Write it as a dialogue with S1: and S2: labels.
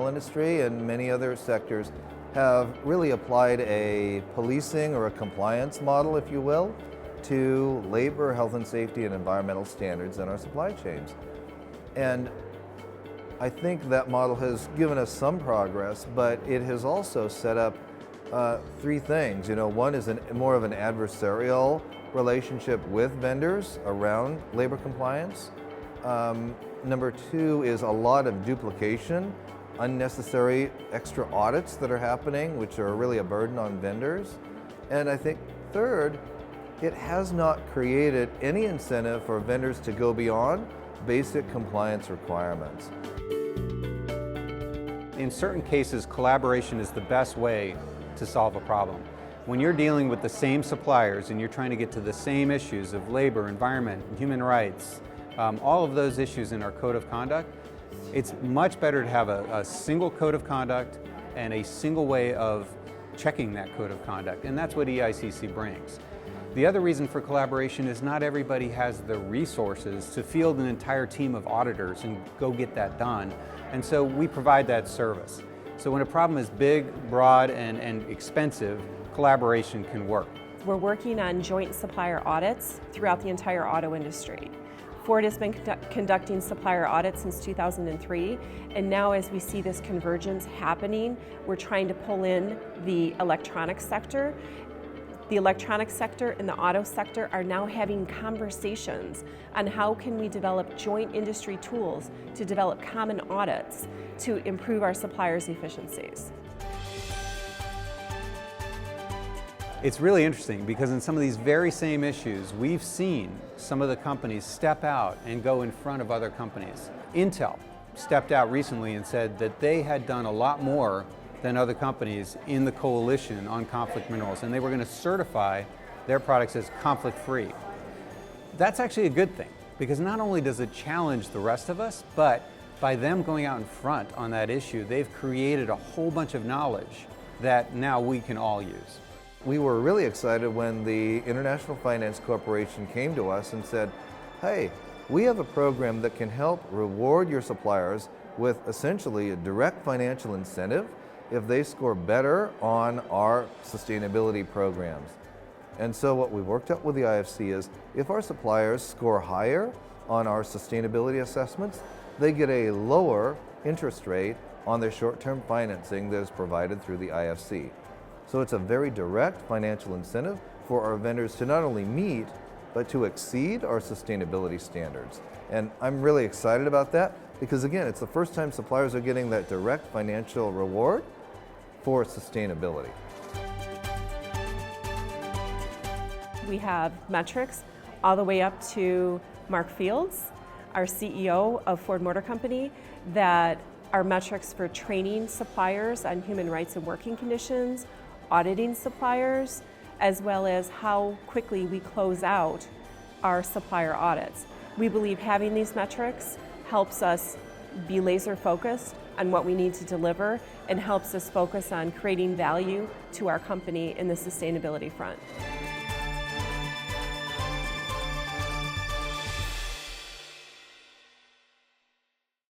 S1: environmental industry and many other sectors have really applied a policing or a compliance model, if you will, to labor, health and safety, and environmental standards in our supply chains. And I think that model has given us some progress, but it has also set up three things. One is more of an adversarial relationship with vendors around labor compliance. Number two is a lot of duplication, unnecessary extra audits that are happening, which are really a burden on vendors. And I think third, it has not created any incentive for vendors to go beyond basic compliance requirements.
S2: In certain cases, collaboration is the best way to solve a problem. When you're dealing with the same suppliers and you're trying to get to the same issues of labor, environment, human rights, all of those issues in our code of conduct, it's much better to have a single code of conduct and a single way of checking that code of conduct, and that's what EICC brings. The other reason for collaboration is not everybody has the resources to field an entire team of auditors and go get that done, and so we provide that service. So when a problem is big, broad, and expensive, collaboration can work.
S3: We're working on joint supplier audits throughout the entire auto industry. Ford has been conducting supplier audits since 2003, and now as we see this convergence happening, we're trying to pull in the electronics sector. The electronics sector and the auto sector are now having conversations on how can we develop joint industry tools to develop common audits to improve our suppliers' efficiencies.
S2: It's really interesting because in some of these very same issues, we've seen some of the companies step out and go in front of other companies. Intel stepped out recently and said that they had done a lot more than other companies in the coalition on conflict minerals, and they were going to certify their products as conflict-free. That's actually a good thing, because not only does it challenge the rest of us, but by them going out in front on that issue, they've created a whole bunch of knowledge that now we can all use.
S1: We were really excited when the International Finance Corporation came to us and said, hey, we have a program that can help reward your suppliers with essentially a direct financial incentive if they score better on our sustainability programs. And so what we worked out with the IFC is if our suppliers score higher on our sustainability assessments, they get a lower interest rate on their short-term financing that is provided through the IFC. So it's a very direct financial incentive for our vendors to not only meet, but to exceed our sustainability standards. And I'm really excited about that because again, it's the first time suppliers are getting that direct financial reward for sustainability.
S3: We have metrics all the way up to Mark Fields, our CEO of Ford Motor Company, that are metrics for training suppliers on human rights and working conditions, auditing suppliers, as well as how quickly we close out our supplier audits. We believe having these metrics helps us be laser focused on what we need to deliver and helps us focus on creating value to our company in the sustainability front.